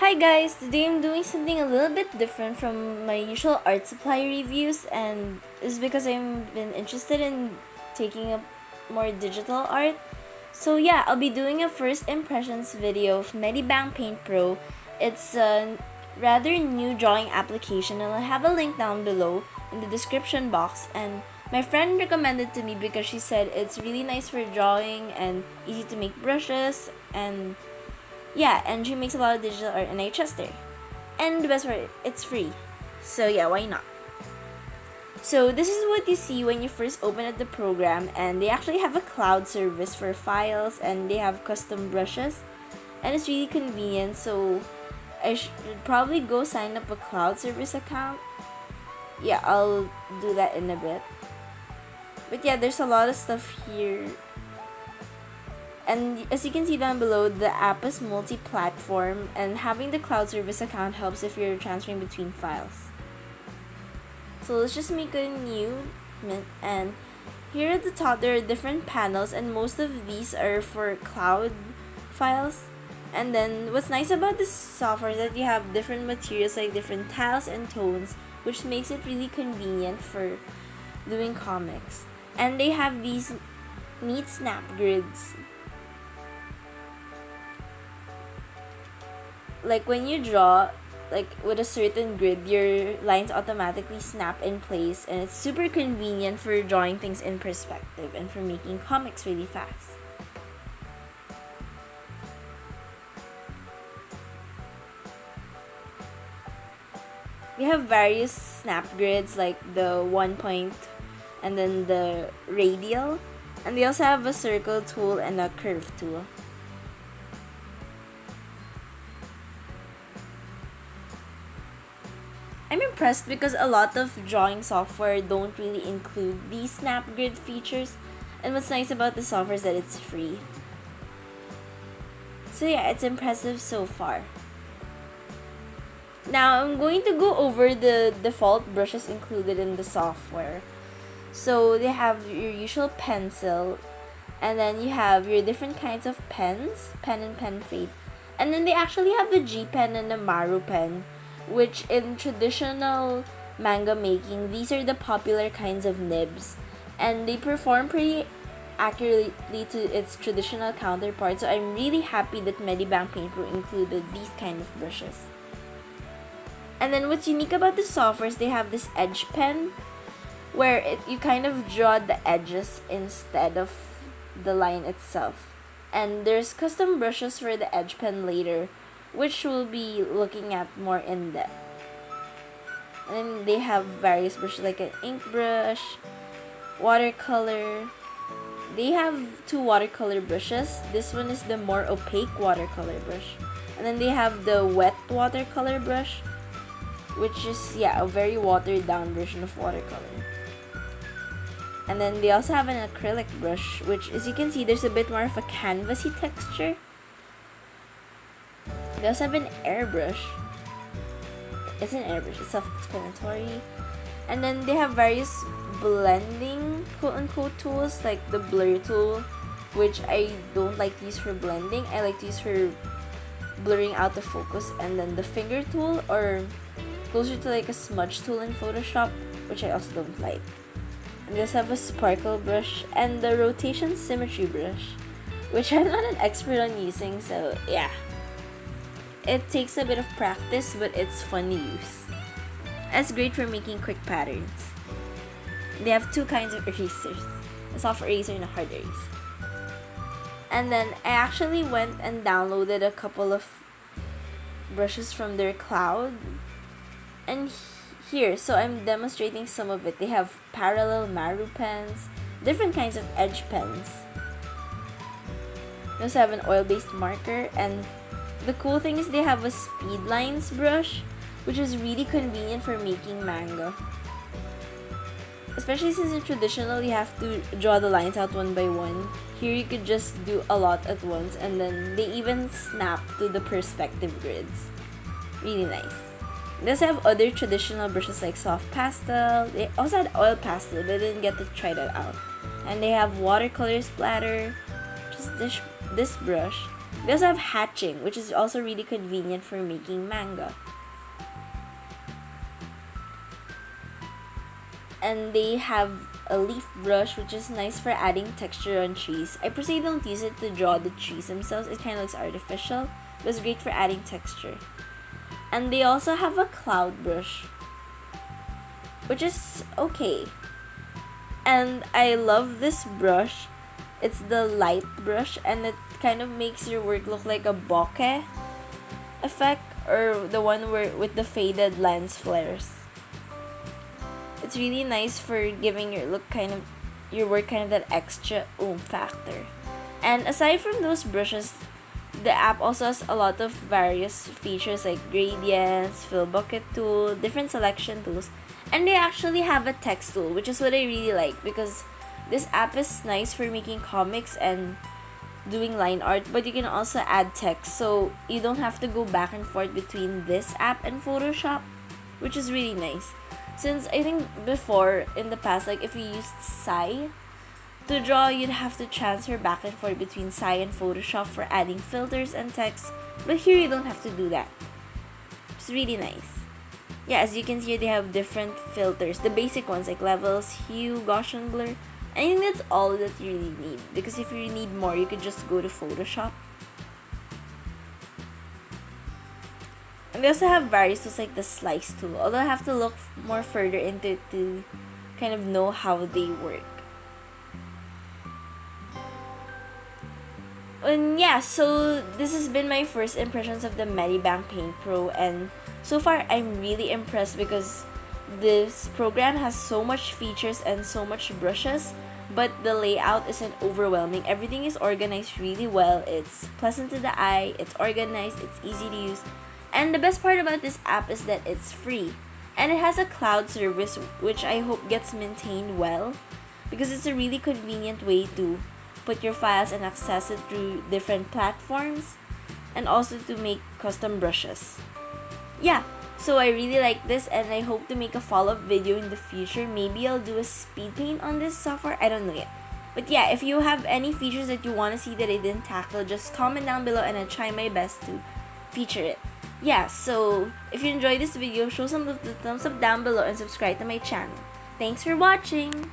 Hi guys, today I'm doing something a little bit different from my usual art supply reviews, and it's because I've been interested in taking up more digital art. So yeah, I'll be doing a first impressions video of Medibang Paint Pro. It's a rather new drawing application, and I'll have a link down below in the description box. And my friend recommended to me because she said it's really nice for drawing and easy to make brushes, and yeah, and she makes a lot of digital art, and I trust her. And the best part, it's free. So yeah, why not? So this is what you see when you first open up the program, and they actually have a cloud service for files, and they have custom brushes, and it's really convenient. So I should probably go sign up a cloud service account. Yeah, I'll do that in a bit. But yeah, there's a lot of stuff here. And as you can see down below, the app is multi-platform, and having the cloud service account helps if you're transferring between files. So let's just make a new mint, and here at the top there are different panels, and most of these are for cloud files. And then what's nice about this software is that you have different materials like different tiles and tones, which makes it really convenient for doing comics. And they have these neat snap grids. Like when you draw like with a certain grid, your lines automatically snap in place, and it's super convenient for drawing things in perspective and for making comics really fast. We have various snap grids like the 1 point and then the radial, and they also have a circle tool and a curve tool. I'm impressed because a lot of drawing software don't really include these snap grid features, and what's nice about the software is that it's free. So yeah, it's impressive so far. Now I'm going to go over the default brushes included in the software. So they have your usual pencil, and then you have your different kinds of pens, pen and pen fade, and then they actually have the G pen and the Maru pen, which in traditional manga making, these are the popular kinds of nibs, and they perform pretty accurately to its traditional counterpart. So I'm really happy that Medibang Paint Pro included these kind of brushes. And then what's unique about the software is they have this edge pen, where you kind of draw the edges instead of the line itself. And there's custom brushes for the edge pen later, which we'll be looking at more in depth. And then they have various brushes like an ink brush, watercolor. They have two watercolor brushes. This one is the more opaque watercolor brush. And then they have the wet watercolor brush, which is, yeah, a very watered down version of watercolor. And then they also have an acrylic brush, which, as you can see, there's a bit more of a canvasy texture. They also have an airbrush. It's an airbrush, it's self-explanatory. And then they have various blending quote-unquote tools, like the blur tool, which I don't like to use for blending. I like to use for blurring out the focus. And then the finger tool, or closer to like a smudge tool in Photoshop, which I also don't like. And they also have a sparkle brush and the rotation symmetry brush, which I'm not an expert on using, so yeah. It takes a bit of practice, but it's fun to use. It's great for making quick patterns. They have two kinds of erasers, a soft eraser and a hard eraser. And then I actually went and downloaded a couple of brushes from their cloud. And here, so I'm demonstrating some of it. They have parallel Maru pens, different kinds of edge pens. They also have an oil-based marker, and the cool thing is they have a speed lines brush, which is really convenient for making manga. Especially since in traditional, you have to draw the lines out one by one. Here you could just do a lot at once, and then they even snap to the perspective grids. Really nice. They also have other traditional brushes like soft pastel. They also had oil pastel, but I didn't get to try that out. And they have watercolor splatter, just this brush. They also have hatching, which is also really convenient for making manga. And they have a leaf brush, which is nice for adding texture on trees. I per se don't use it to draw the trees themselves. It kind of looks artificial, but it's great for adding texture. And they also have a cloud brush, which is okay. And I love this brush. It's the light brush, and it kind of makes your work look like a bokeh effect, or the one where with the faded lens flares. It's really nice for giving your work kind of that extra oomph factor. And aside from those brushes, the app also has a lot of various features like gradients, fill bucket tool, different selection tools, and they actually have a text tool, which is what I really like, because this app is nice for making comics and doing line art, but you can also add text, so you don't have to go back and forth between this app and Photoshop, which is really nice. Since I think before, in the past, like if you used Sai to draw, you'd have to transfer back and forth between Sai and Photoshop for adding filters and text, but here you don't have to do that. It's really nice. Yeah, as you can see, they have different filters, the basic ones like levels, hue, Gaussian blur. I think that's all that you really need, because if you need more, you could just go to Photoshop. And they also have various tools like the slice tool, although I have to look more further into it to kind of know how they work. And yeah, so this has been my first impressions of the Medibang Paint Pro, and so far I'm really impressed because this program has so much features and so much brushes, but the layout isn't overwhelming. Everything is organized really well. It's pleasant to the eye, it's organized, it's easy to use. And the best part about this app is that it's free. And it has a cloud service, which I hope gets maintained well, because it's a really convenient way to put your files and access it through different platforms, and also to make custom brushes. Yeah, so I really like this, and I hope to make a follow-up video in the future. Maybe I'll do a speed paint on this software, I don't know yet. But yeah, if you have any features that you want to see that I didn't tackle, just comment down below and I'll try my best to feature it. Yeah, so if you enjoyed this video, show some of the thumbs up down below and subscribe to my channel. Thanks for watching!